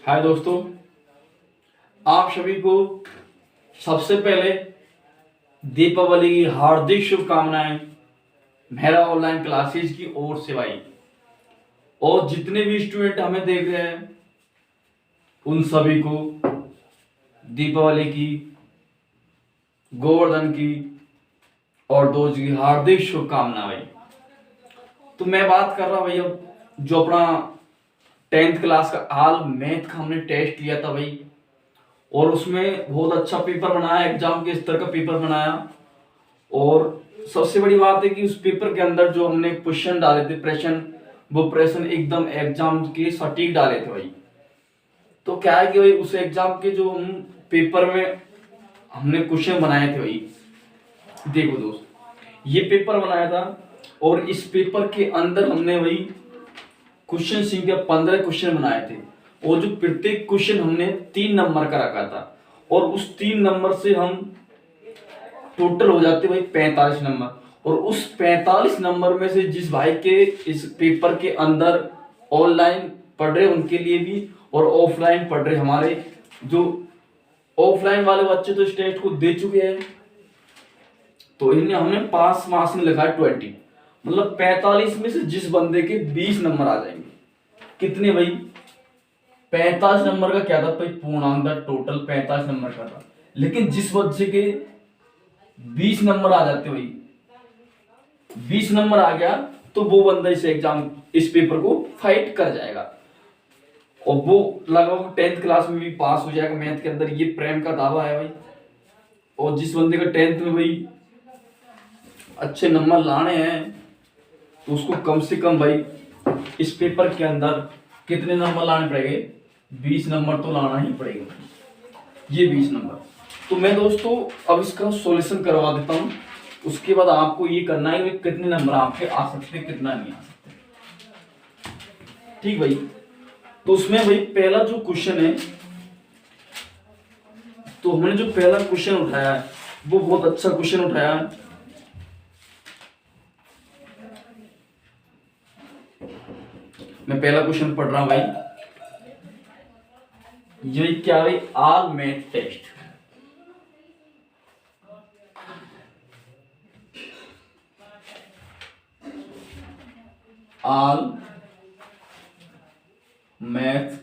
हाय दोस्तों, आप सभी को सबसे पहले दीपावली की हार्दिक शुभकामनाएं मेरा ऑनलाइन क्लासेस की ओर से भाई। और जितने भी स्टूडेंट हमें देख रहे हैं उन सभी को दीपावली की, गोवर्धन की और दोस्त की हार्दिक शुभकामनाएं भाई। तो मैं बात कर रहा भाई, अब जो अपना 10th क्लास का हाल मैथ का हमने टेस्ट लिया था भाई, और उसमें बहुत अच्छा पेपर बनाया, एग्जाम के स्तर का पेपर बनाया। और सबसे बड़ी बात है कि उस पेपर के अंदर जो हमने क्वेश्चन डाले थे, प्रश्न, वो प्रश्न एकदम एग्जाम के सटीक डाले थे भाई। तो क्या है कि भाई उस एग्जाम के जो हम पेपर में हमने क्वेश्चन बनाए थे भाई, देखो दोस्त, ये पेपर बनाया था और इस पेपर के अंदर हमने भाई क्वेश्चन संख्या 15 क्वेश्चन बनाए थे। और जो प्रत्येक क्वेश्चन हमने 3 नंबर का रखा था, और उस 3 नंबर से हम टोटल हो जाते भाई 45 नंबर। और उस 45 नंबर में से जिस भाई के इस पेपर के अंदर ऑनलाइन पढ़ रहे उनके लिए भी, और ऑफलाइन पढ़ रहे हमारे जो ऑफलाइन वाले बच्चे तो इस टेस्ट को दे चुके हैं, तो इन्हें हमने पास मार्क्स में लिखा है 20। मतलब 45 में से जिस बंदे के 20 नंबर आ जाएंगे, कितने भाई, 45 नंबर का क्या था भाई, पूर्णांक था, टोटल 45 नंबर का था। लेकिन जिस बच्चे के 20 नंबर आ जाते भाई, 20 नंबर आ गया, तो वो बंदा इस एग्जाम, इस पेपर को फाइट कर जाएगा और वो लगभग 10th क्लास में भी पास हो जाएगा मैथ के अंदर। ये प्रेम का दावा है भाई। और जिस बंदे का 10th में भाई अच्छे नंबर लाने हैं, तो उसको कम से कम भाई इस पेपर के अंदर कितने नंबर लाने पड़ेंगे, 20 नंबर तो लाना ही पड़ेगा, ये 20 नंबर। तो मैं दोस्तों अब इसका सॉल्यूशन करवा देता हूं, उसके बाद आपको ये करना है कि कितने नंबर आपके आ सकते हैं, कितना नहीं आ सकते। ठीक भाई, तो उसमें भाई पहला जो क्वेश्चन है, तो हमने जो पहला क्वेश्चन उठाया है वो बहुत अच्छा क्वेश्चन उठाया है। मैं पहला क्वेश्चन पढ़ रहा हूं भाई, ये क्या भाई, all math test. All math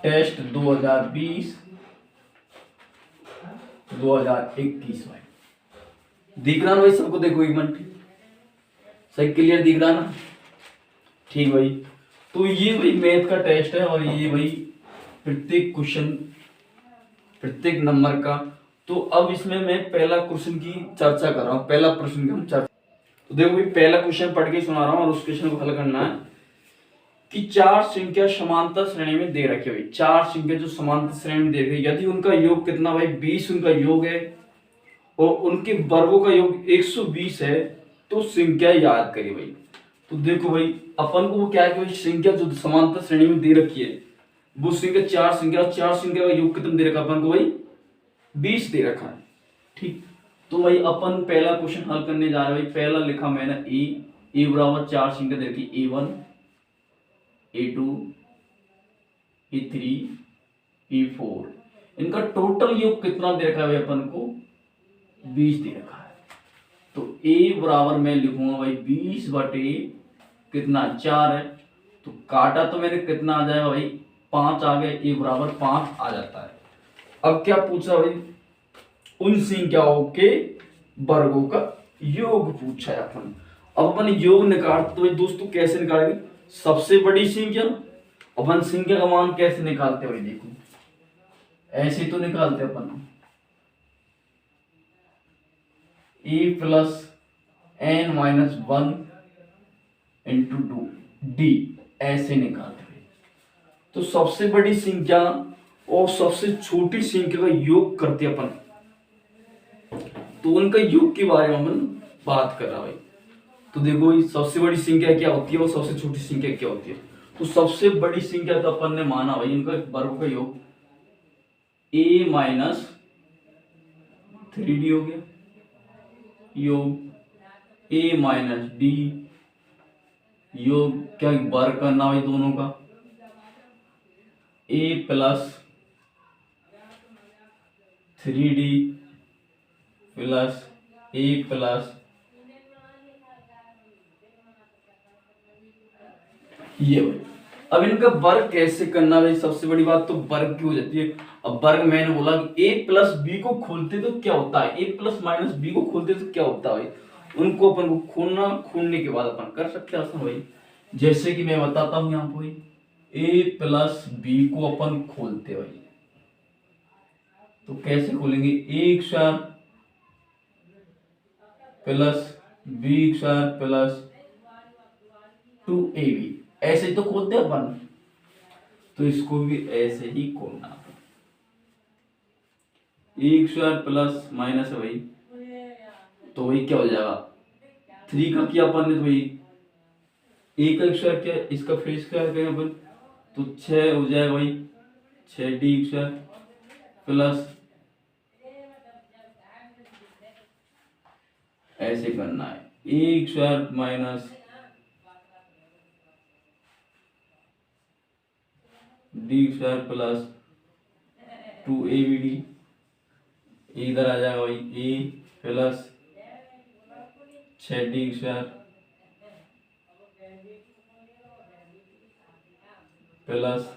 test 2020 2021 भाई। दिख रहा ना भाई सबको, देखो एक मिनट, सही क्लियर दिख रहा ना? ठीक भाई, तो ये भाई मैथ का टेस्ट है, और ये भाई प्रत्येक क्वेश्चन, प्रत्येक नंबर का। तो अब इसमें मैं पहला क्वेश्चन की चर्चा कर रहा हूँ, पहला प्रश्न की हम चर्चा। तो देखो भाई पहला क्वेश्चन पढ़ के सुना रहा हूँ, और उस क्वेश्चन को हल करना है कि 4 संख्या समांतर श्रेणी में दे रखी है भाई। 4 संख्या जो समांतर श्रेणी में दे रखी है, यदि उनका योग कितना भाई, 20 उनका योग है, और उनके वर्गों का योग 120 है, तो संख्या याद करिए भाई। तो देखो भाई अपन को वो क्या है कि भाई संख्या जो समांतर श्रेणी में दे रखी है, वो संख्या 4 संख्या, 4 संख्या का योग कितना दे रखा अपन को भाई, 20 दे रखा है। ठीक, तो भाई अपन पहला क्वेश्चन हल करने जा रहे हैं भाई। पहला लिखा मैंने ए बराबर 4 संख्या दे रखी, A1 A2 A3 A4, इनका टोटल योग कितना दे रखा है भाई, अपन को 20 दे रखा है। तो A बराबर मैं लिखूंगा भाई 20 बटे कितना, 4 है, तो काटा तो मेरे कितना आ जाएगा भाई, 5 आ गया, A बराबर 5 आ जाता है। अब क्या पूछा भाई, उन संख्याओं के वर्गों का योग पूछा है अपन। अब अपन योग निकालते, तो भाई दोस्तों कैसे निकालेंगे, सबसे बड़ी संख्या, अपन संख्या का मान कैसे निकालते भाई, देखो ऐसे तो निकालते अपन, a plus n minus 1 into 2 d, ऐसे निकालते हैं। तो सबसे बड़ी संख्या और सबसे छोटी संख्या का योग करते अपन, तो उनका योग के बारे में अपन बात कर रहा भाई। तो देखो सबसे बड़ी संख्या क्या होती है और सबसे छोटी संख्या क्या होती है। तो सबसे बड़ी संख्या तो अपन ने माना भाई उनका वर्ग का योग a माइनस 3d हो गया, योग a माइनस d, योग क्या वर्ग करना भाई दोनों का, ए प्लस 3d प्लस ए प्लस ये भाई। अब इनका वर्ग कैसे करना भाई, सबसे बड़ी बात तो वर्ग की हो जाती है। अब वर्ग मैंने बोला कि a प्लस बी को खोलते तो क्या होता है, a प्लस माइनस बी को खोलते तो क्या होता है भाई, उनको अपन को खोलना, खोलने के बाद अपन कर सकते हैं आसान भाई। जैसे कि मैं बताता हूं यहाँ पे, a प्लस बी को अपन खोलते भाई, तो कैसे खोलेंगे, a square plus b square plus 2ab, ऐसे ही तो खोलते हैं अपन, तो इसको भी ऐसे ही खोलना। एक स्क्वायर प्लस माइनस है भाई, तो वही क्या हो जाएगा, 3 का किया अपन ने तो भाई ए का स्क्वायर किया, इसका फिर स्क्वायर करें अपन तो 6 हो जाएगा भाई, 6d स्क्वायर प्लस, ऐसे करना है, A square minus D square plus 2abd, इधर आ जाएगा भाई ए प्लस 6d स्क्वायर प्लस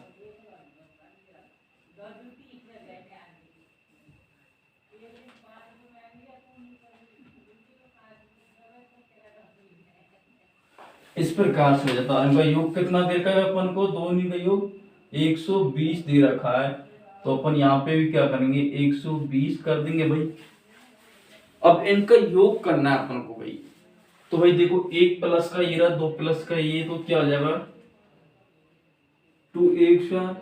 इस प्रकार से हो जाता है। इनका योग कितना दे रखा है अपन को, दोनों का योग 120 दे रखा है, तो अपन यहाँ पे भी क्या करेंगे 120 कर देंगे भाई। अब इनका योग करना है अपन को भाई, तो भाई देखो एक प्लस का ये रहा, 2 प्लस का ये, तो क्या हो जाएगा 2a स्क्वायर,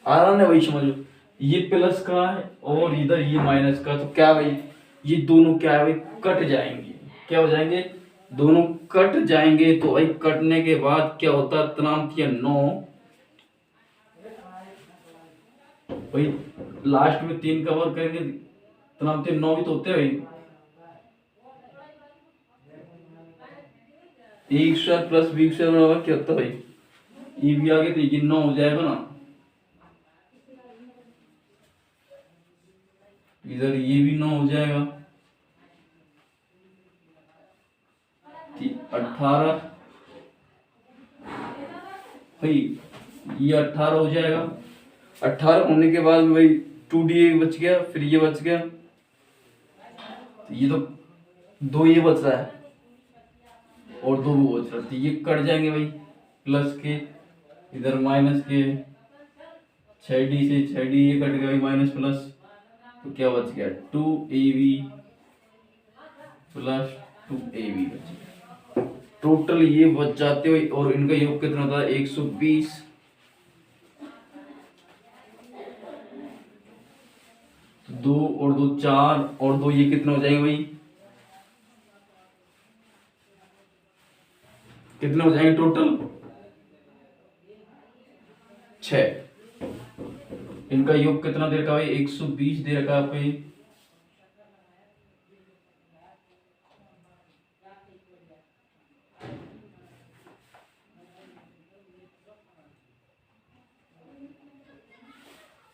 आराम है भाई, समझ लो ये प्लस का है और इधर ये माइनस का, तो क्या भाई ये दोनों क्या है भाई कट जाएंगे, क्या हो जाएंगे, दोनों कट जाएंगे। तो भाई कटने के बाद क्या होता है, तनामतीय 9 भाई, लास्ट में 3 का वर्ग करेंगे, तनामतीय 9 भी तो होते हैं भाई, एक स्क्वायर प्लस बी स्क्वायर बराबर क्या होता है भाई, ये भी आगे तो ये 9 हो जाएगा ना, इधर ये भी 9 हो जाएगा, 18 भाई, ये 18 हो जाएगा। 18 होने के बाद भाई 2d बच गया, फिर ये बच गया, तो ये तो 2 ये बच रहा है और 2 वो बच रहा है, तो ये कट जाएंगे भाई, प्लस के इधर माइनस के, 6d से 6d ये कट गया भाई, माइनस प्लस, तो क्या बच गया 2ab प्लस 2ab बच गया, टोटल ये बच जाते हुए। और इनका योग कितना था 120, तो 2 और 2 4 और 2 ये कितना हो जाएंगे भाई, कितने हो जाएंगे टोटल 6। इनका योग कितना दे रखा भाई 120 दे रखा है पे,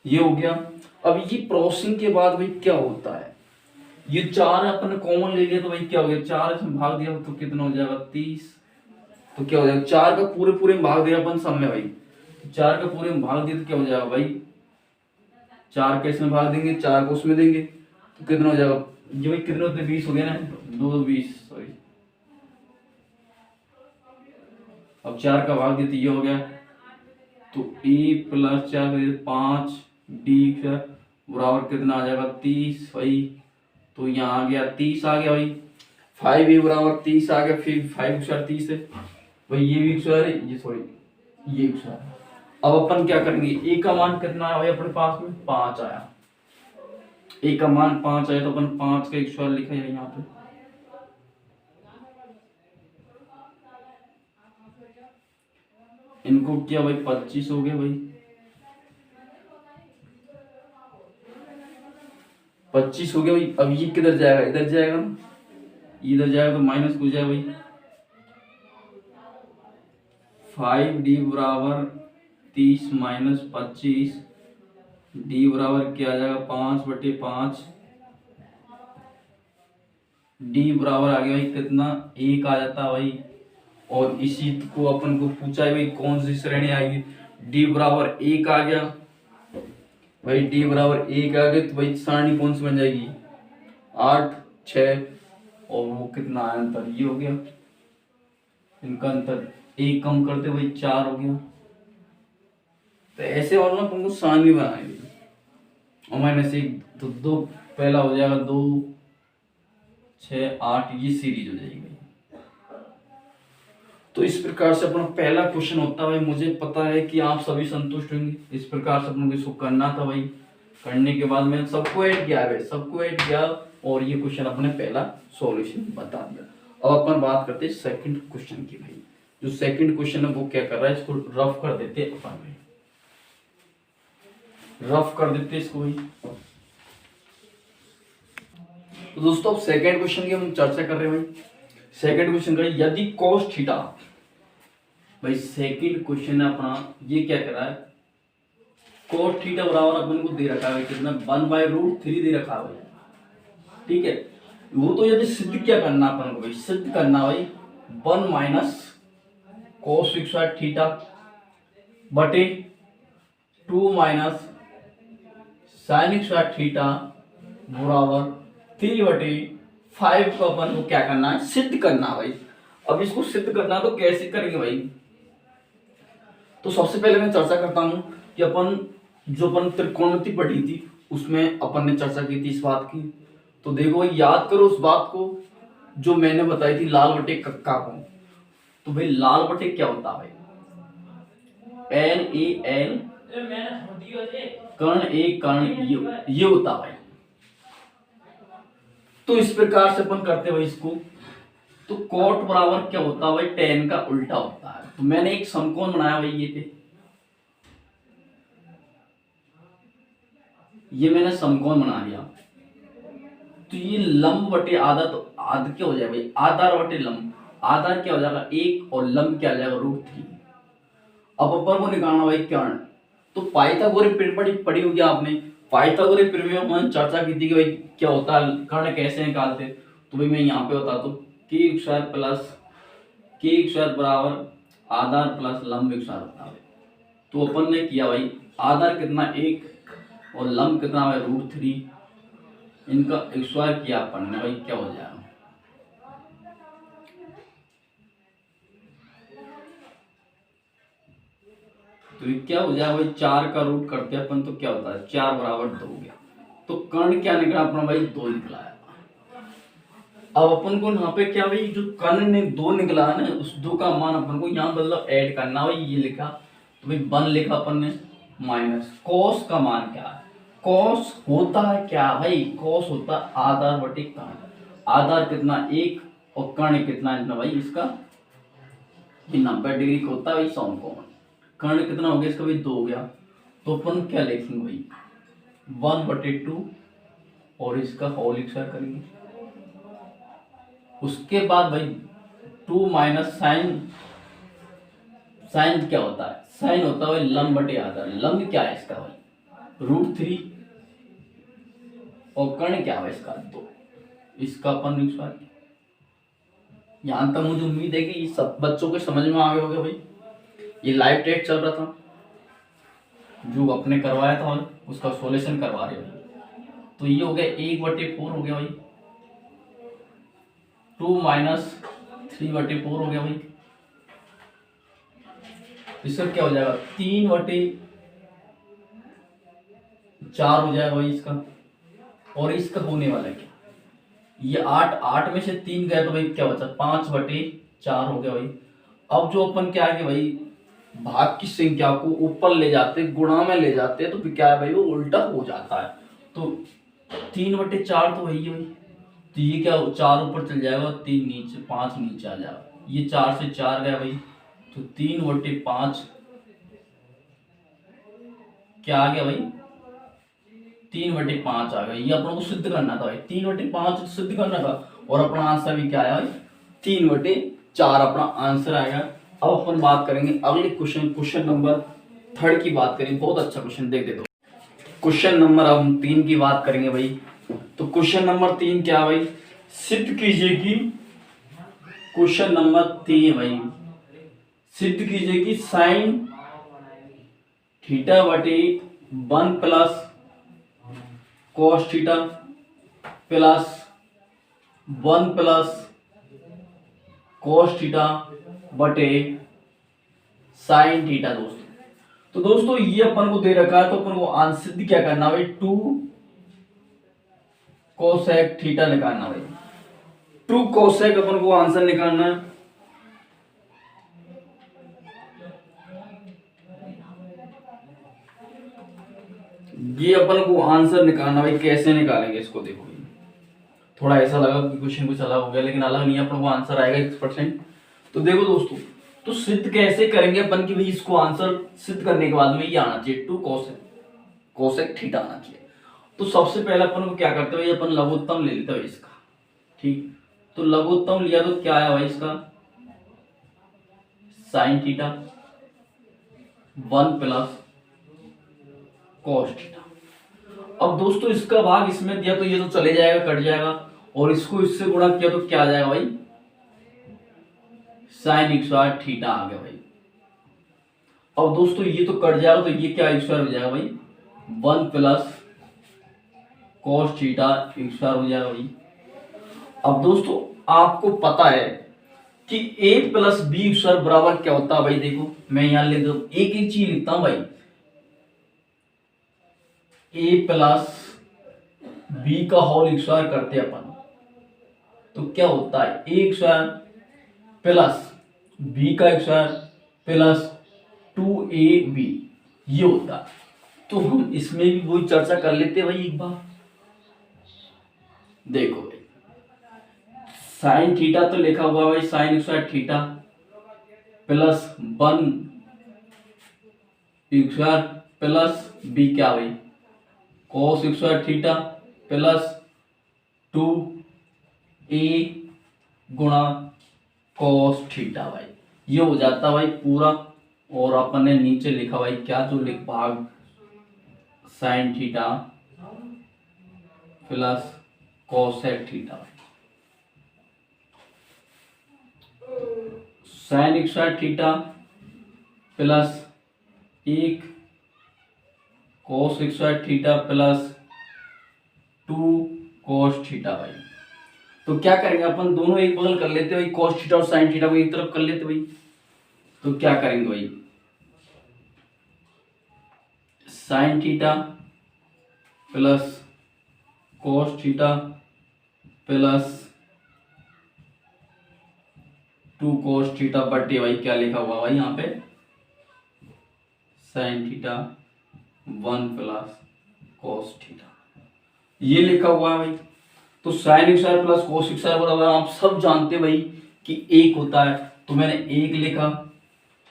ये हो गया। अब ये प्रोसेसिंग के बाद भाई क्या होता है, ये 4 अपन कॉमन ले लिया, तो भाई क्या हो गया 4 इसमें भाग दिया तो कितना हो जाएगा 30, तो क्या हो जाएगा 4 का पूरे पूरे में भाग दिया अपन सब में भाई, 4 का पूरे में भाग दिया तो क्या हो जाएगा भाई, 4 के इसमें भाग देंगे, 4 को उसमें देंगे, तो कितना हो जाएगा, ये भाई कितने होते 20 हो गया ना, 2 20 सॉरी, अब 4 का भाग दिया तो ये हो गया, तो a प्लस 4 5 d बराबर कितना आ जाएगा 30 भाई, तो यहाँ आ गया 30 आ गया भाई, 5a बराबर 30 आ गया, फिर 5 स्क्वायर 30 है भाई, ये भी स्क्वायर है, ये सॉरी ये स्क्वायर। अब अपन क्या करेंगे, a का मान कितना आया भाई अपने पास में 5 आया, a का मान 5 आया, तो अपन 5 का स्क्वायर लिखा है यहाँ पे, इनको किया भाई 25 हो गया भाई, 25 हो गया भाई। अब ये किधर जाएगा, इधर जाएगा ना, इधर जाएगा तो माइनस हो जाएगा भाई, 5d बराबर 30 माइनस 25, डी बराबर क्या आ जाएगा 5/5, डी बराबर आ गया भाई कितना 1 आ जाता है भाई। और इसी को अपन को पूछा है भाई कौन सी श्रेणी आएगी, डी बराबर 1 आ गया भाई, डी बराबर 1 आ गया तो भाई सारणी कौन सी बन जाएगी 8 6, और वो कितना आया अंतर ये हो गया, इनका अंतर 1 कम करते भाई 4 हो गया। तो ऐसे और ना तुमको सारणी बनाएगी और माइनस 1 तो 2 पहला हो जाएगा 2 6 8, ये सीरीज हो जाएगी। तो इस प्रकार से अपना पहला क्वेश्चन होता है भाई, मुझे पता है कि आप सभी संतुष्ट होंगे। इस प्रकार से अपन को इसको करना था भाई, करने के बाद मैंने सबको ऐड किया है, सबको ऐड किया और ये क्वेश्चन अपने पहला सॉल्यूशन बता दिया। अब अपन बात करते हैं सेकंड क्वेश्चन की भाई। जो सेकंड क्वेश्चन है वो क्या कर रहा है, इसको रफ कर देते हैं अपन भाई, रफ कर देते हैं इसको भाई। तो दोस्तों अब सेकंड क्वेश्चन की हम चर्चा कर रहे हैं भाई। सेकंड क्वेश्चन का यदि cos थीटा, भाई सेकंड क्वेश्चन है अपना, ये क्या कर रहा है cos थीटा बराबर अपन को दे रखा है कितना 1/√3 दे रखा है भाई, ठीक है। वो तो यदि सिद्ध क्या करना अपन को भाई, सिद्ध करना भाई 1 माइनस cos स्क्वायर थीटा बटे 2 माइनस साइन स्क्वायर थीटा बराबर 3/5 को अपन को क्या करना है, सिद्ध करना भाई। अब इसको सिद्ध करना तो कैसे करेंगे भाई, तो सबसे पहले मैं चर्चा करता हूं कि अपन त्रिकोणमिति पढ़ी थी उसमें अपन ने चर्चा की थी इस बात की। तो देखो भाई याद करो उस बात को जो मैंने बताई थी लाल बटे कक्का को। तो भाई लाल बटे क्या होता है भाई, LAL कर्ण ए कर्ण ये होता है भाई। तो इस प्रकार से अपन करते भाई इसको। तो कोट बराबर क्या होता है भाई, tan का उल्टा होता है। तो मैंने एक समकोण बनाया भाई ये मैंने समकोण बना लिया। तो ये लंब बटे आधा, तो आधा क्या हो जाएगा भाई, आधार बटे लंब, आधार क्या हो जाएगा 1 और लंब क्या हो जाएगा √3। अब ऊपर को निकालना भाई कर्ण। तो पाइथागोरस पढ़ी होगी आपने, पाइथागोरस प्रमेय में हमने चर्चा की थी कि भाई क्या होता है कर्ण कैसे निकालते। तो भाई मैं यहाँ पे बता दूं k square plus k square बराबर आधार प्लस लंब स्क्वायर होता है। तो अपन ने किया भाई आधार कितना 1 और लंब कितना भाई √3, इनका स्क्वायर किया अपन ने भाई क्या हो जाएगा, तो ये क्या हो जाएगा भाई 4 का रूट करते हैं अपन तो क्या होता है 4 बराबर 2 हो गया। तो कर्ण क्या निकला अपना भाई 2 निकला है। अब अपन को यहाँ पे क्या भाई जो कर्ण ने 2 निकला है ना, उस 2 का मान अपन को यहाँ मतलब ऐड करना भाई, ये लिखा तो भाई 1 लिखा अपन ने माइनस cos का मान क्या है, cos होता है क्या भाई, cos होता है आधार बटे कर्ण। आधार कितना 1 और कर्ण कितना है भाई इसका 90 डिग्री का होता है भाई समकोण। कर्ण कितना हो गया इसका भाई 2 हो गया। तो अपन क्या लिखेंगे भाई 1/2 और इसका होल स्क्वायर करेंगे। उसके बाद भाई 2 माइनस साइन, साइन क्या होता है, साइन होता है भाई लंब बटे आधार। लंब क्या है इसका भाई √3 और कर्ण क्या है इसका 2, इसका अपन स्क्वायर। यहां तक मुझे उम्मीद है कि सब बच्चों को समझ में आ गया होगा भाई। ये लाइव टेस्ट चल रहा था जो अपने करवाया था और उसका सॉल्यूशन करवा रहे भाई। तो ये हो गया 1/4 हो गया भाई, 2 माइनस 3/4 हो गया भाई। इसका क्या हो जाएगा 3/4 हो जाएगा भाई इसका। और इसका होने वाला है क्या, ये 8 में से 3 गया तो भाई क्या बचा 5/4 हो गया भाई। अब जो अपन क्या है कि भाई भाग की संख्या को ऊपर ले जाते गुणा में ले जाते हैं तो फिर क्या है भाई वो उल्टा हो जाता है। तो 3/4 तो वही है भाई। तो ये क्या 4 ऊपर चल जाएगा 3 नीचे 5 नीचे आ जाएगा, ये 4 से 4 गया भाई। तो 3/5 क्या आ गया भाई 3/5 आ गया। ये अपने को सिद्ध करना था भाई, 3/5 सिद्ध करना था और अपना आंसर भी क्या आया भाई 3/4 अपना आंसर आएगा। अब अपन बात करेंगे अगले क्वेश्चन, क्वेश्चन नंबर थर्ड की बात करें, बहुत अच्छा क्वेश्चन देख देते हो। क्वेश्चन नंबर अब हम 3 की बात करेंगे भाई। तो क्वेश्चन नंबर 3 क्या भाई, सिद्ध कीजिए कि क्वेश्चन नंबर 3 भाई, सिद्ध कीजिए कि साइन थीटा बटे 1 plus cos theta plus 1 plus cos theta बटे साइन थीटा। दोस्तों तो दोस्तों ये अपन को दे रखा है, तो अपन को आंसर क्या करना भाई, 2 कोसेक थीटा निकालना भाई। 2 कोसेक अपन को आंसर निकालना है। ये अपन को आंसर निकालना भाई, कैसे निकालेंगे इसको, देखो भाई थोड़ा ऐसा लगा कि क्वेश्चन कुछ अलग हो गया, लेकिन अलग नहीं है, अपन को आंसर आएगा 100%। तो देखो दोस्तों, तो सिद्ध कैसे करेंगे अपन की भाई, इसको आंसर सिद्ध करने के बाद में ये आना चाहिए 2 कोसेक थीटा आना चाहिए। तो सबसे पहले अपन को क्या करते हैं, अपन लघुत्तम ले लेते हैं इसका, ठीक। तो लघुत्तम लिया तो क्या है भाई इसका, sine theta 1 plus cos theta. अब दोस्तों इसका भाग इसमें दिया तो ये तो चले जाएगा, कट जाएगा, और इसको इससे गुणा किया तो क्या आ जाएगा भाई, साइन स्क्वायर थीटा आ गया भाई। अब दोस्तों ये तो कट जाएगा, तो ये क्या स्क्वायर हो जाएगा भाई, 1 प्लस कॉस थीटा स्क्वायर हो जाएगा भाई। अब दोस्तों आपको पता है कि a प्लस बी स्क्वायर बराबर क्या होता है भाई, देखो मैं यहां लिख दो, एक ही चीज लिखता हूं भाई, a प्लस बी का होल स्क्वायर करते अपन, तो क्या होता है a स्क्वायर प्लस बी का स्क्वायर प्लस 2ab, ये होता है। तो हम इसमें भी वही चर्चा कर लेते हैं भाई एक बार। देखो भाई साइन थीटा तो लिखा हुआ भाई, sine square theta plus 1 square plus b क्या भाई, cos square theta plus 2a गुणा कॉस थीटा भाई, ये हो जाता भाई पूरा। और अपन ने नीचे लिखा भाई क्या, जो लिख भाग sine theta plus cosec theta भाई, sine square theta plus 1 cos square theta plus 2 cos theta भाई। तो क्या करेंगे अपन, दोनों एक बगल कर लेते भाई, कॉस थीटा और साइन थीटा को एक तरफ कर लेते भाई। तो क्या करेंगे भाई, sign theta plus cos theta plus 2 cos theta बटे भाई क्या लिखा हुआ भाई यहाँ पे, sine theta 1 plus cos theta, ये लिखा हुआ है भाई। तो sine square plus cos square बराबर आप सब जानते भाई कि 1 होता है, तो मैंने 1 लिखा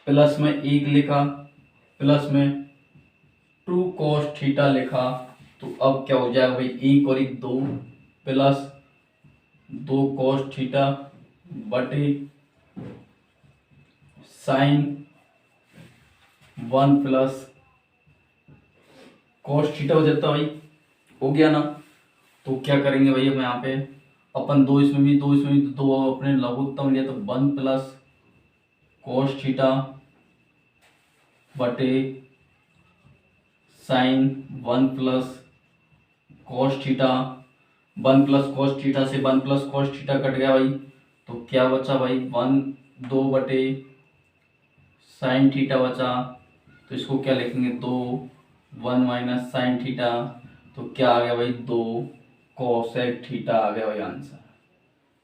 प्लस में 1 लिखा प्लस में 2 कॉस थीटा लिखा। तो अब क्या हो जाएगा भाई, 1 और 1 2 प्लस 2 कॉस थीटा बटे साइन 1 प्लस कॉस थीटा हो जाता भाई, हो गया ना। तो क्या करेंगे भाई, हम यहाँ पे अपन दो इसमें भी दो अपने लघुत्तम लिया, तो 1 प्लस कॉस थीटा बटे sine 1 plus cos theta, 1 plus cos theta से 1 प्लस कॉस थीटा कट गया भाई, तो क्या बचा भाई 1 2 बटे साइन थीटा बचा। तो इसको क्या लिखेंगे, 2 1 माइनस साइन थीटा, तो क्या आ गया भाई 2 कोसेक थीटा आ गया भाई आंसर,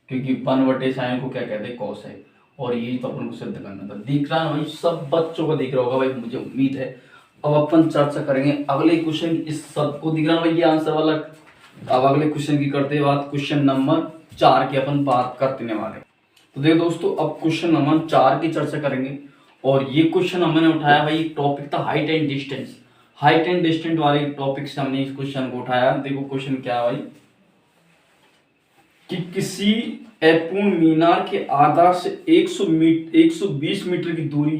क्योंकि 1 बटे साइन को क्या कहते हैं, कोसेक। और यही तो अपन को सिद्ध करना था। दिख रहा है भाई, सब बच्चों को दिख रहा होगा भाई, मुझे उम्मीद है। अब अपन चर्चा करेंगे अगले क्वेश्चन, इस सबको दिख रहा है भाई ये आंसर वाला। अब अगले क्वेश्चन की करते हैं बात, क्वेश्चन नंबर 4 की अपन बात करने वाले। तो देखो दोस्तों, अब क्वेश्चन नंबर 4 की चर्चा करेंगे। और ये क्वेश्चन हमने उठाया भाई, एक टॉपिक था height and distance, height and distance वाले टॉपिक से हमने इस क्वेश्चन को उठाया। देखो क्वेश्चन क्या है भाई, कि किसी अपूर्ण मीनार के आधार से 120 मीटर की दूरी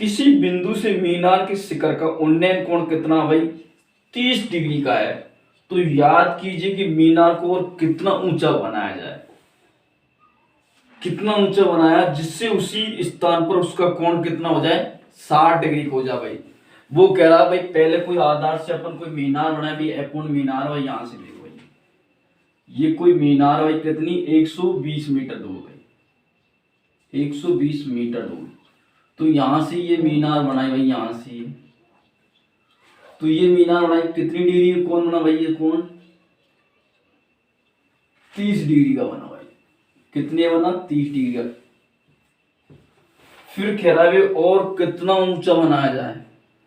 किसी बिंदु से मीनार के शिखर का उन्नयन कोण कितना भाई 30 डिग्री का है। तो याद कीजिए कि मीनार को और कितना ऊंचा बनाया जाए, कितना ऊंचा बनाया जिससे उसी स्थान पर उसका कोण कितना हो जाए 60 डिग्री हो जाए भाई। वो कह रहा भाई पहले कोई आधार से अपन कोई मीनार बनाए भाई, अपूर्ण मीनार भाई यहां से देखो भाई, ये कोई मीनार भाई कितनी 120 मीटर दूर भाई, 120 मीटर दूर। तो यहां से ये मीनार बनाई भाई, यहां से ये, तो ये मीनार बनाई कितनी डिग्री कोण बना भाई, ये कोण 30 डिग्री का बना भाई। कितने बना 30 डिग्री का। फिर कह रहा है और कितना ऊंचा बनाया जाए,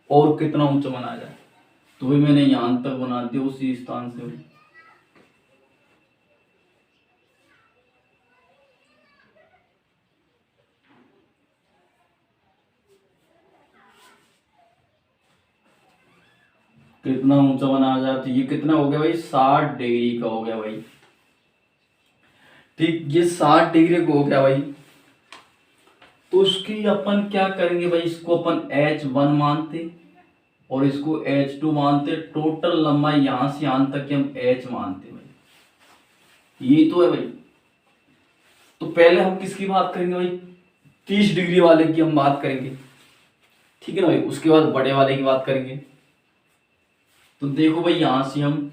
और कितना ऊंचा बनाया जाए। तो भाई मैंने यहां तक बना दिया उसी स्थान से भाई। कितना ऊंचा बनाया जाए, तो ये कितना हो गया भाई 60 डिग्री का हो गया भाई। ठीक, ये 60 डिग्री का हो गया भाई। तो उसकी अपन क्या करेंगे भाई, इसको अपन H1 मानते और इसको H2 मानते। टोटल लंबाई यहां से यहां तक की हम H मानते भाई, ये तो है भाई। तो पहले हम किसकी बात करेंगे भाई, 30 डिग्री वाले की हम बात करेंगे, ठीक है ना भाई। उसके बाद बड़े वाले की बात करेंगे। तो देखो भाई यहां से हम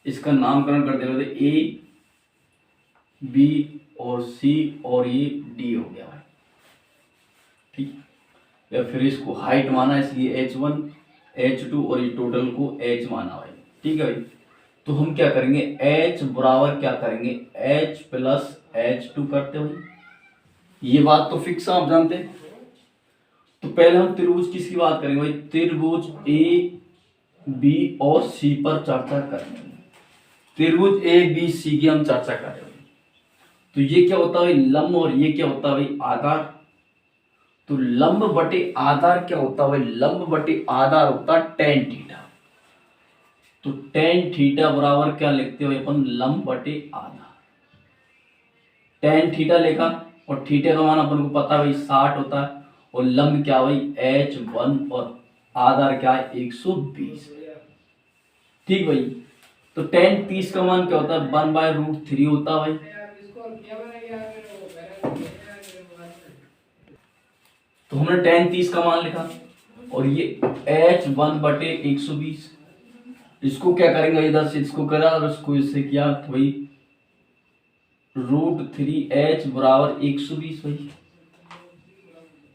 इसका नामकरण कर देंगे, ए बी और सी और ये डी हो गया भाई, ठीक। या फिर इसको हाइट माना इसलिए H1 H2 और ये टोटल को H माना भाई, ठीक है भाई। तो हम क्या करेंगे, H बराबर क्या करेंगे H प्लस H2 करते भाई, ये बात तो फिक्स आप जानते हैं। तो पहले हम त्रिभुज किसकी बात करेंगे भाई, त्रिभुज ए बी और सी पर चर्चा करेंगे। त्रिभुज ए बी सी की हम चर्चा करेंगे। तो ये क्या होता है लंब और ये क्या होता है भाई आधार। तो लंब बटे आधार क्या होता है भाई, लंब बटे आधार होता है tan थीटा। तो tan थीटा बराबर क्या लिखते हो अपन, लंब बटे आधार। tan थीटा लिखा और थीटा का मान अपन को पता है भाई 60 होता है, और लंब क्या भाई H1 और आधार क्या है 120, ठीक भाई। तो tan 30 का मान क्या होता है 1/√3 होता है भाई। तो हमने tan 30 का मान लिखा और ये H1 बटे 120, इसको क्या करेंगे इधर से इसको करा और इसको इससे किया तो भाई √3H बराबर 120 भाई।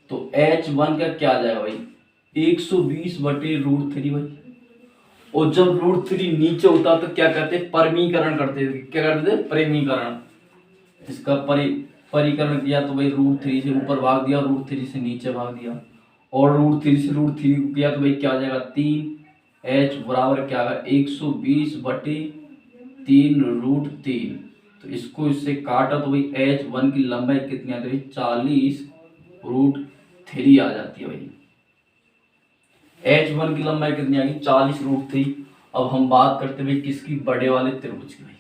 तो H1 का क्या आ जाएगा भाई 120 बटे √3 भाई। और जब √3 नीचे होता तो क्या करते, परिमीकरण करते थे, क्या करते थे परिमीकरण। इसका परिकरण किया तो भाई √3 से ऊपर भाग दिया, √3 से नीचे भाग दिया, और √3 से √3 को किया तो भाई क्या आ जाएगा 3H बराबर क्या आएगा 120 बटे 3√3। तो इसको इससे काटा तो भाई H1 की लंबाई कितनी आती है 40√3 आ जाती है भाई। H1 की लंबाई कितनी आ गई 40√3। अब हम बात करते भाई किसकी, बड़े वाले त्रिभुज की भाई।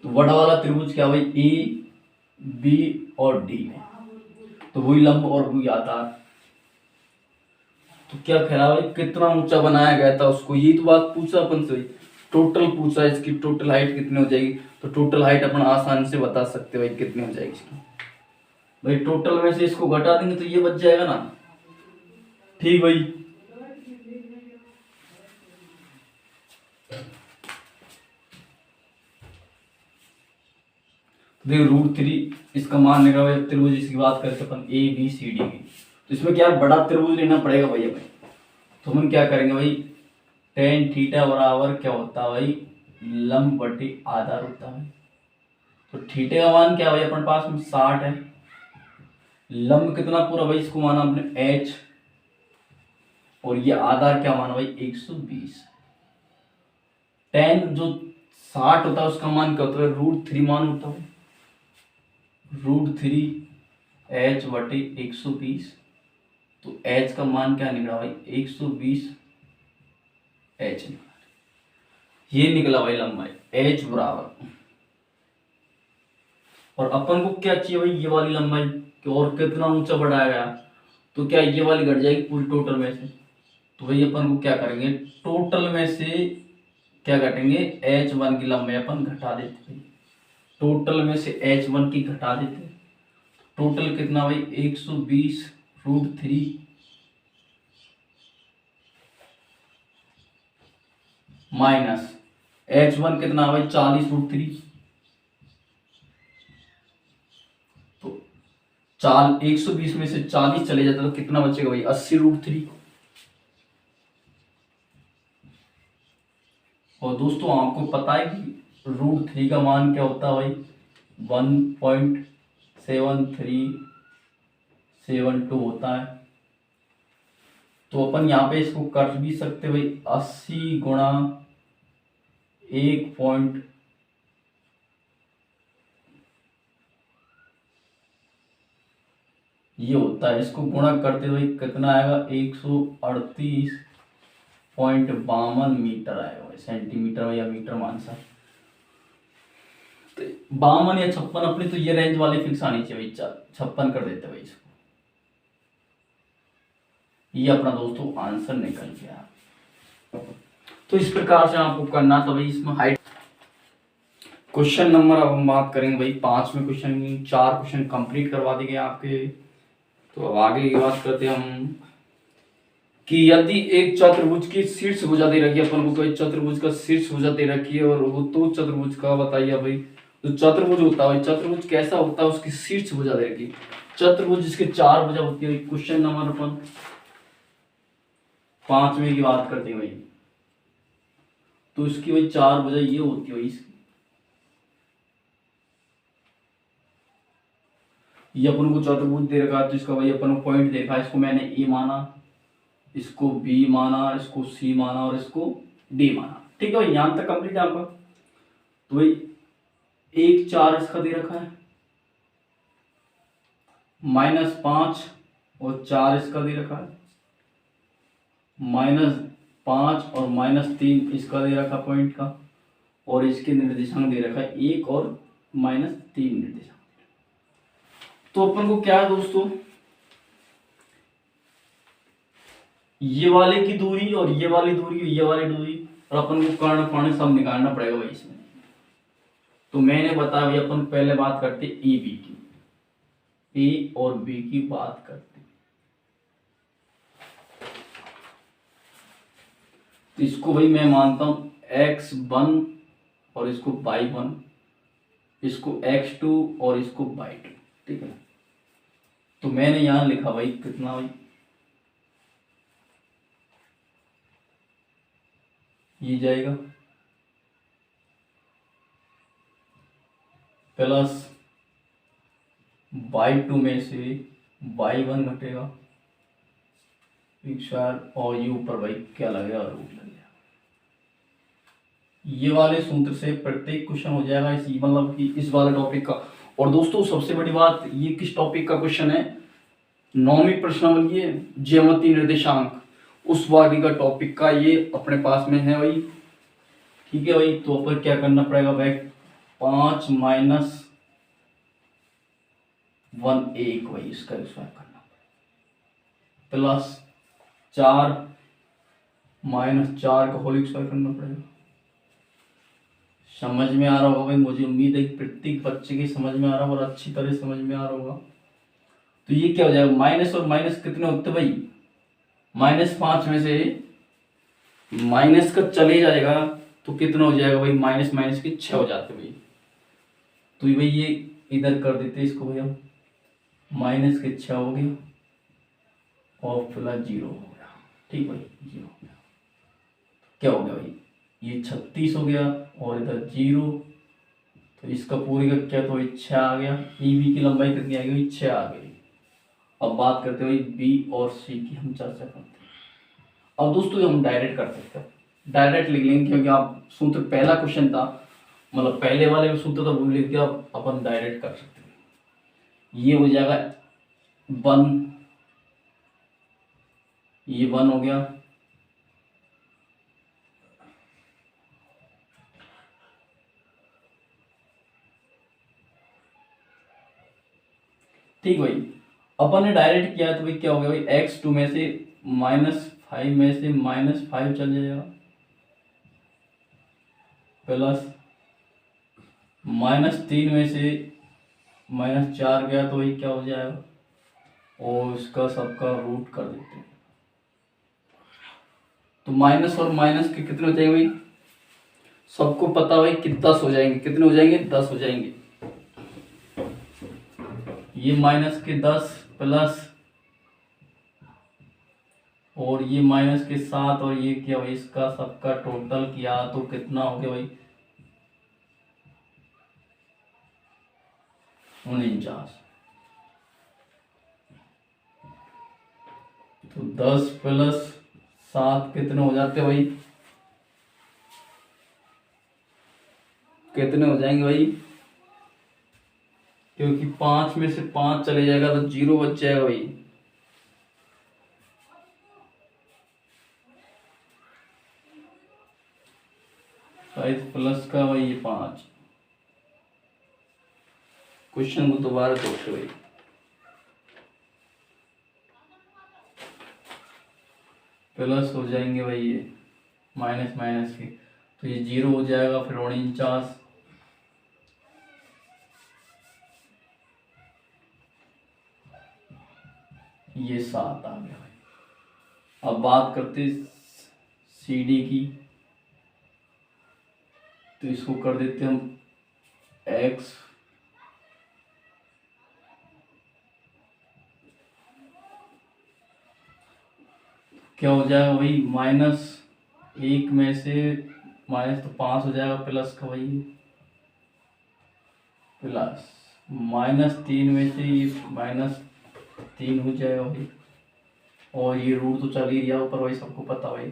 तो बड़ा वाला त्रिभुज क्या भाई ए बी और डी है, तो वही लंब और वही आधार। तो क्या कह रहा भाई कितना ऊंचा बनाया गया था उसको, यही तो बात पूछा अपन से, टोटल पूछा इसकी टोटल हाइट कितनी हो जाएगी। तो टोटल हाइट अपन आसानी से बता सकते भाई कितनी हो जाएगी इसकी। भाई टोटल में से इसको घटा देंगे तो ये बच जाएगा ना, ठीक भाई। देखो √3 इसका मान लेगा भाई, त्रिभुज इसकी बात करते अपन ए बी सी डी की। तो इसमें क्या बड़ा त्रिभुज लेना पड़ेगा भैया भाई। तो हम क्या करेंगे भाई tan थीटा बराबर क्या होता है भाई लंब बटे आधार होता है। तो थीटे का मान क्या भाई अपने पास में 60 है, लंब कितना पूरा भाई इसको माना अपने H, और ये आधार क्या माना भाई 120। tan जो 60 होता है उसका मान क्या होता है √3 मान होता है, √3H बटे 120। तो H का मान क्या निकला भाई 120 H निकला, ये निकला भाई लंबाई H बराबर और अपन को क्या चाहिए भाई, ये वाली लंबाई कि और कितना ऊंचा बढ़ाया गया, तो क्या ये वाली घट जाएगी पूरी टोटल में से। तो भाई अपन को क्या करेंगे, टोटल में से क्या घटेंगे, h1 की लंबाई अपन घटा देते हैं, टोटल में से h1 की घटा देते हैं। टोटल कितना भाई 120√3 माइनस h1 कितना भाई 40√3। तो 120 में से 40 चले जाता तो कितना बचेगा भाई 80√3। और दोस्तों आपको पता है कि √3 का मान क्या होता है भाई, 1.7372 होता है। तो अपन यहाँ पे इसको कर भी सकते भाई 80 गुणा 1 पॉइंट ये होता है, इसको गुणा करते हुए कितना आएगा 138.52 मीटर आएगा भाई, सेंटीमीटर या मीटर मान सा। तो 52 या 56 अपनी तो ये रेंज वाली फिक्स आनी चाहिए भाई, 56 कर देते भाई इसको। ये अपना दोस्तों आंसर निकल गया। तो इस प्रकार से आपको करना था भाई इसमें हाइट। क्वेश्चन नंबर अब हम बात करेंगे भाई 5वें क्वेश्चन की, 4 क्वेश्चन कंप्लीट करवा दिए गए आपके। तो अब आगे की बात करते हैं हम कि यदि एक चतुर्भुज की शीर्ष भुजा दे रखी है अपन को, कोई चतुर्भुज का शीर्ष भुजा दे रखी है और वो तो चतुर्भुज का बताइए भाई। तो चतुर्भुज होता है, चतुर्भुज कैसा होता है, उसकी शीर्ष भुजा दे रखी, चतुर्भुज जिसके 4 भुजा होती है। क्वेश्चन नंबर अपन 5वें की बात करते हैं भाई, तो इसकी भाई 4 भुजा ये होती है भाई इसकी। ये अपन को चतुर्भुज दे रखा है, तो इसका भाई अपन को पॉइंट देखा, इसको मैंने ए माना, इसको बी माना, इसको सी माना और इसको डी माना। ठीक है भाई, यहां तक कंप्लीट है आपका। तो भाई 1 4 इसका दे रखा है, -5 और 4 इसका दे रखा है, -5 और -3 इसका दे रखा पॉइंट का, और इसके निर्देशांक दे रखा है 1 और -3 निर्देशांक। तो अपन को क्या है दोस्तों, ये वाले की दूरी और ये वाली दूरी और ये वाली दूरी, और अपन को कर्ण पानी सब निकालना पड़ेगा भाई इसमें। तो मैंने बताया भाई अपन पहले बात करते ए बी की, ए और बी की बात करते। तो इसको भाई मैं मानता हूं x1 और इसको y1, इसको x2 और इसको y2। ठीक है, तो मैंने यहां लिखा भाई कितना भाई, ये जाएगा प्लस y2 में से y1 घटेगा और ये ऊपर भाई क्या लगेगा, रूट लग जाएगा। ये वाले सूत्र से प्रत्येक क्वेश्चन हो जाएगा इस मतलब कि इस वाले टॉपिक का। और दोस्तों सबसे बड़ी बात, ये किस टॉपिक का क्वेश्चन है, 9वीं प्रश्नावली है ज्यामितीय निर्देशांक, उस वाली का टॉपिक का ये अपने पास में है भाई। ठीक है भाई, तो अपन क्या करना पड़ेगा भाई, 5 - 1 1 भाई इसका स्क्वायर करना पड़ेगा, +4 - 4 का होल स्क्वायर करना पड़ेगा। समझ में आ रहा होगा भाई, मुझे उम्मीद है कि प्रत्येक बच्चे की समझ में आ रहा होगा और अच्छी तरह समझ में आ रहा होगा। तो ये क्या हो जाएगा, माइनस और माइनस कितने होते भाई, -5 में से माइनस का चले जाएगा तो कितना हो जाएगा भाई, माइनस माइनस के 6 हो जाते भाई। तो भाई ये इधर कर देते इसको भैया, माइनस के 6 हो गया और +0 हो गया। ठीक भाई, 0 हो गया, क्या हो गया भाई, ये 36 हो गया और इधर 0, तो इसका पूरे का क्या, तो 6 आ गया। ई बी की लंबाई कितनी आ गई, 6 आ गई। अब बात करते हैं बी और सी की, हम चर्चा करते हैं। अब दोस्तों हम डायरेक्ट कर सकते हैं, डायरेक्ट लिख लेंगे, क्योंकि आप सूत्र पहला क्वेश्चन था, मतलब पहले वाले में सूत्र था वो लिख दिया, अपन डायरेक्ट कर सकते हैं। ये हो जाएगा 1, ये 1 हो गया, ठीक भाई, अपन ने डायरेक्ट किया तो भाई क्या हो गया भाई, x2 में से -5 में से -5 चल जाएगा, प्लस -3 में से -4 गया तो भाई क्या हो जाएगा, और इसका सबका रूट कर देते हैं। तो माइनस और माइनस के कितने हो जाएंगे भाई, सबको पता भाई कि 10 हो जाएंगे, कितने हो जाएंगे, 10 हो जाएंगे। ये माइनस के 10 प्लस, और ये माइनस के 7, और ये क्या भाई, इसका सबका टोटल किया तो कितना हो गया भाई, 49। तो 10 प्लस 7 कितने हो जाते भाई, कितने हो जाएंगे भाई, क्योंकि 5 में से 5 चले जाएगा तो 0 बच जाएगा भाई। 5 प्लस का भाई ये 5। क्वेश्चन को दोबारा देखो भाई, प्लस हो जाएंगे भाई ये माइनस माइनस के, तो ये 0 हो जाएगा, फिर 49, ये 7 आ गया भाई। अब बात करते CD की, तो इसको कर देते हम x, क्या हो जाएगा भाई, -1 में से माइनस तो 5 हो जाएगा, प्लस का भाई प्लस -3 में से ये -3 हो जाएगा भाई, और ये रूट तो चल ही रहा ऊपर भाई, सबको पता भाई।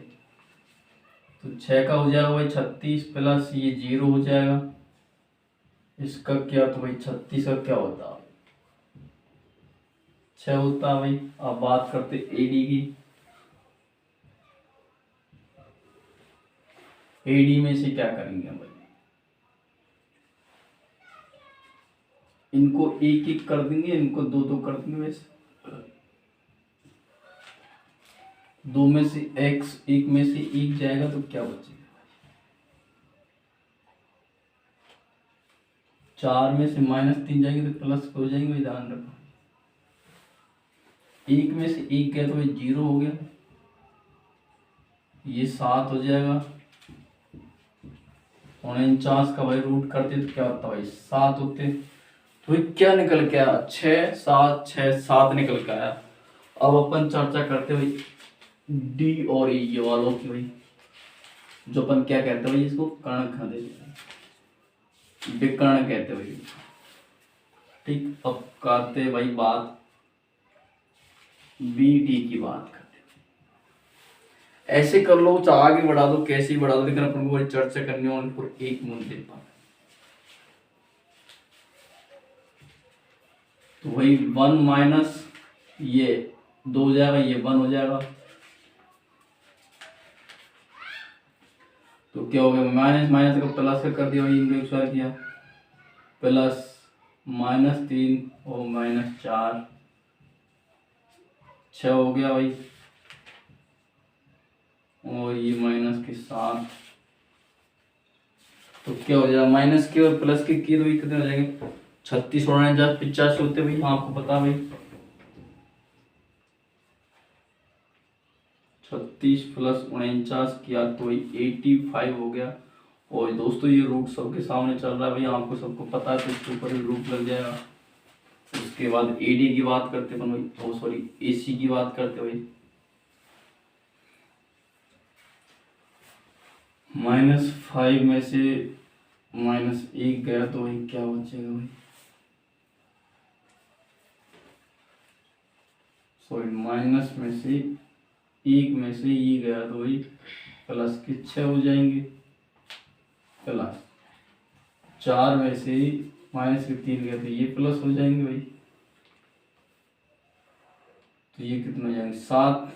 तो 6 का हो जाएगा भाई 36, प्लस ये 0 हो जाएगा, इसका क्या, तो भाई 36 का क्या होता है, 6 होता है भाई। अब बात करते AD की, AD में से क्या करेंगे भाई, इनको एक एक कर देंगे, इनको दो दो कर देंगे वैसे, 2 में से x, 1 में से 1 जाएगा तो क्या बचेगा, 4 में से -3 जाएंगे तो प्लस हो जाएंगे, ध्यान रखो। 1 में से 1 गया तो भाई 0 हो गया, ये 7 हो जाएगा, 49 का भाई रूट करते तो क्या होता भाई, 7 होते, तो भाई क्या निकल के आया, 6 7 6 7 निकल के आया। अब अपन चर्चा करते भाई D और E ये वालों की भाई, जो अपन क्या कहते हैं भाई, इसको कर्ण खंड विकर्ण कहते भाई, ठीक। अब करते भाई बात BD की, बात करते ऐसे कर लो, चाहे आगे बढ़ा दो, कैसे ही बढ़ा दो, लेकिन अपन को चर्चा करनी हो उन पर एक मुद्दे पर। तो वही 1 माइनस ये 2 हो जाएगा, ये 1 हो जाएगा, तो क्या हो गया, माइनस माइनस का प्लस कर दिया भाई, इनको स्क्वायर किया, प्लस -3 और -4, 6 हो गया भाई, और ये माइनस के 7, तो क्या हो जाएगा, माइनस के और प्लस के किए तो भाई कितने हो जाएंगे, 36 और 85 होते भाई, आपको पता भाई 36 प्लस 49 किया तो भाई 85 हो गया। और दोस्तों ये रूट सबके सामने चल रहा है भाई, आपको सबको पता है, तो इसके ऊपर ही रूट लग जाएगा। उसके बाद AD की बात करते हैं भाई, ओ सॉरी AC की बात करते भाई, -5 में से -1 गया तो भाई क्या बचेगा भाई, सॉरी माइनस में से 1 में से ये गया तो भाई प्लस के 6 हो जाएंगे, प्लस 4 में से माइनस के 3 गया तो ये प्लस हो जाएंगे भाई, तो ये कितने हो जाएंगे, 7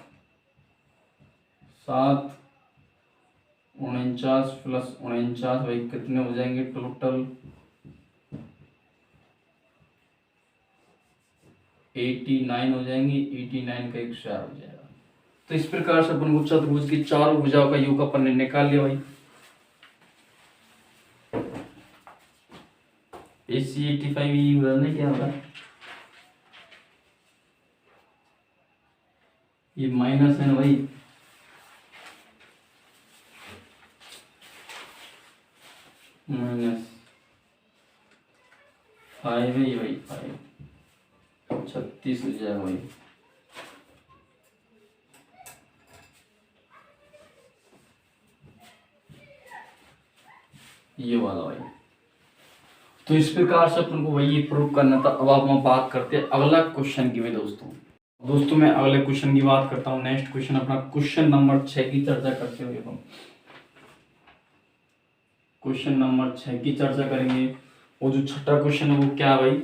7 49 प्लस 49 भाई कितने हो जाएंगे टोटल, 89 हो जाएंगे, 89 का 1 स्क्वायर हो जाएगा। तो इस प्रकार से अपन को चतुर्भुज की चारों भुजाओं का योग अपन ने निकाल लिया भाई। AC 85 ये बदलने क्या होगा, ये माइनस है ना भाई, -5 है ये भाई, 5 36 हो जाएगा भाई। ये वाला भाई। तो इस प्रकार से अपन को वही ये प्रूव करना था। अब आप हम बात करते हैं अगला क्वेश्चन की में दोस्तों मैं अगले क्वेश्चन की बात करता हूँ। नेक्स्ट क्वेश्चन अपना क्वेश्चन नंबर 6 की चर्चा करते हुए हम क्वेश्चन नंबर 6 की चर्चा करेंगे। वो जो छठा क्वेश्चन है वो क्या है भाई,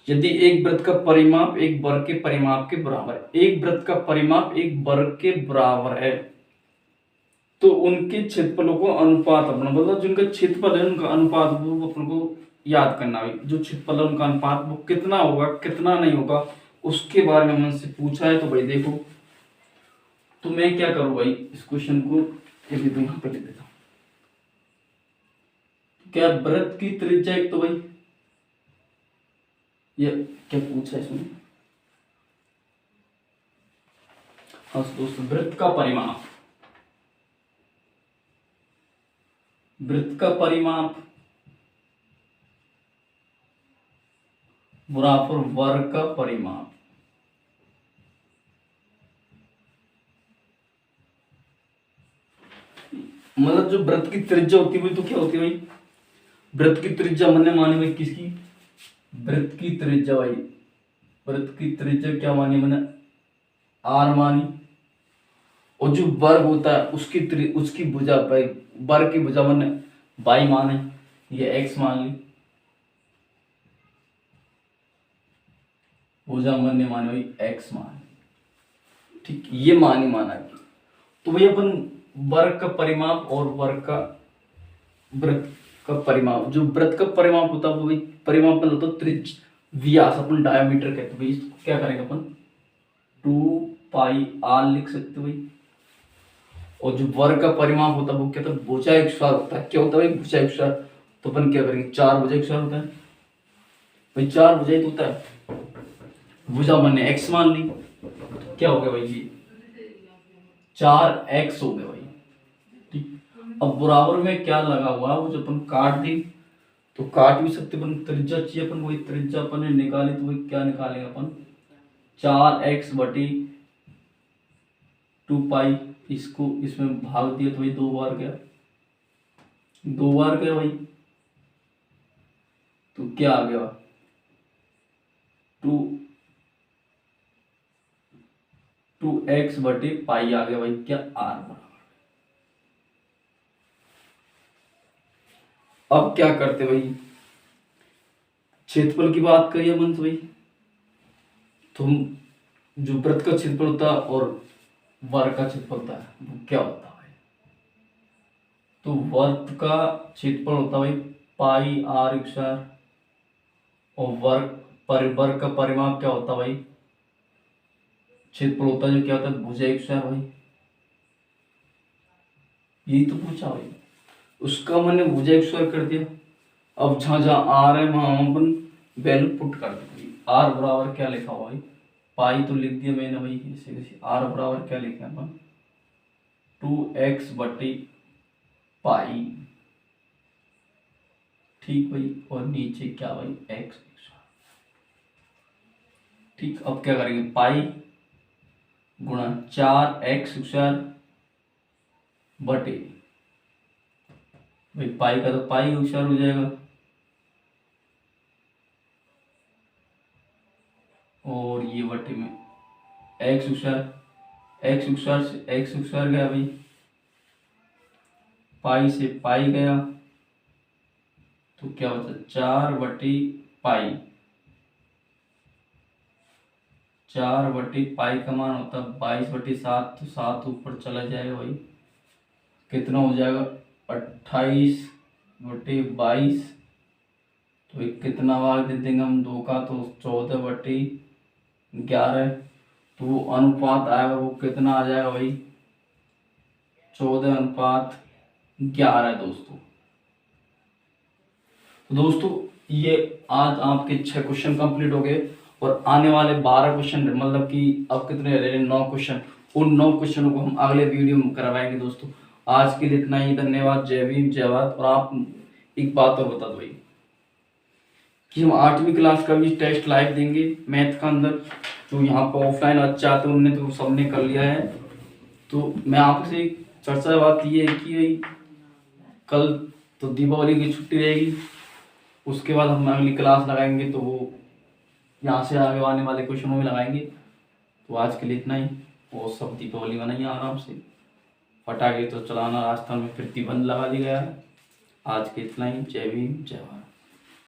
यदि एक वृत्त का परिमाप एक वर्ग के परिमाप के बराबर है, एक वृत्त का परिमाप एक वर्ग के बराबर है, तो उनके क्षेत्रफलों को अनुपात अपना, मतलब जिनका क्षेत्रफल है उनका अनुपात वो अपन को याद करना है। जो क्षेत्रफल है उनका अनुपात वो कितना होगा कितना नहीं होगा उसके बारे में हमसे पूछा है। तो भाई देखो, तो मैं क्या करूं भाई, इस क्वेश्चन को ये भी तो यहाँ पे लिख देता हूं। क्या वृत्त की त्रिज्या, एक तो भाई ये क्या पूछा है इसमें, हाँ दोस्तों, वृत्त का परिमाप, वृत्त का परिमाप बराबर वर्ग का परिमाप। मतलब जो वृत्त की त्रिज्या होती है वो तो क्या होती है भाई, वृत्त की त्रिज्या मैंने मानी भाई किसकी, वृत्त की त्रिज्या भाई, वृत्त की त्रिज्या क्या मानी मैंने, r मानी। और जो वर्ग होता है उसकी भुजा भाई, वर्ग की भुजा मैंने y माने, ये x मान ली, भुजा मैंने मानी भाई x मान, ठीक, ये माना की। तो भाई अपन वर्ग का परिमाप और वर्ग का वृत्त का परिमाप, जो वृत्त का परिमाप होता है वो भाई परिमाप मतलब होता है त्रिज्या, व्यास अपन डायमीटर कहते हैं भाई। क्या करेंगे अपन 2πr लिख सकते भाई। और जो वर्ग का परिमाप होता है वो क्या होता है, भुजा एक स्क्वायर होता है। क्या होता है भाई, भुजा एक स्क्वायर। तो अपन क्या करेंगे, 4 भुजा एक स्क्वायर होता है भाई, 4 भुजा ही तो होता है। भुजा मैंने x मान ली, क्या हो गया भाई जी, 4x हो गया भाई, ठीक। अब बराबर में क्या लगा हुआ है वो जो अपन काट दी, तो काट भी सकते अपन, त्रिज्या चाहिए अपन, वही त्रिज्या अपन ने निकाली, तो वही क्या निकालेंगे अपन, 4x बटी 2π, इसको इसमें भाग दिया तो भाई 2 बार गया, 2 बार गया भाई। तो क्या आ गया, 2x बटे पाई आ गया भाई, क्या r बराबर। अब क्या करते भाई, क्षेत्रफल की बात करिए मन भाई, तो जो वृत्त का क्षेत्रफल होता है और वर्ग का क्षेत्रफल होता है वो क्या होता है भाई, तो वृत्त का क्षेत्रफल होता है भाई पाई r स्क्वायर, और वर्ग का परिमाप क्या होता है भाई, क्षेत्रफल होता है जो क्या होता है भुजा एक स्क्वायर भाई। यही तो पूछा भाई, उसका मैंने भुजा एक स्क्वायर कर दिया। अब जहां जहां आर है वहां अपन वैल्यू पुट कर दी। आर बराबर क्या लिखा हुआ भाई, पाई तो लिख दिया मैंने भाई, इसे आर बराबर क्या लिखे अपन 2x बटी पाई, ठीक भाई, और नीचे क्या भाई x, ठीक। अब क्या करेंगे, पाई गुणा 4x स्क्वायर बटे भाई पाई का तो पाई स्क्वायर हो जाएगा, और ये बटे में एक्स स्क्वायर से एक्स स्क्वायर गया भाई, पाई से पाई गया, तो क्या बचा 4 बटी पाई, 4 बटी पाई का मान होता है 22/7, तो 7 ऊपर चला जाएगा भाई, कितना हो जाएगा 28/22, तो कितना भाग दे देंगे हम 2 का, तो 14/11। तो वो अनुपात आएगा वो कितना आ जाएगा भाई, 14:11 दोस्तों। तो दोस्तों ये आज आपके 6 क्वेश्चन कंप्लीट हो गए और आने वाले 12 क्वेश्चन, मतलब कि अब कितने रह रहे, 9 क्वेश्चन, उन 9 क्वेश्चनों को हम अगले वीडियो में करवाएंगे दोस्तों। आज के लिए इतना ही, धन्यवाद, जय भीम जय भारत। और आप एक बात और बता दो भाई कि हम 8वीं क्लास का भी टेस्ट लाइव देंगे मैथ का अंदर। जो यहाँ पर ऑफलाइन बच्चे आते हैं उनने तो सबने कर लिया है। तो मैं आपसे चर्चा बात ये है कि भाई कल तो दीपावली की छुट्टी रहेगी, उसके बाद हम अगली क्लास लगाएंगे, तो वो यहाँ से आगे आने वाले क्वेश्चनों में लगाएंगे। तो आज के लिए इतना ही, और सब दीपावली मनाइए आराम से, पटाखे तो चलाना राजस्थान में प्रतिबंध लगा दिया गया है। आज के इतना ही, जय भीम जय भारत।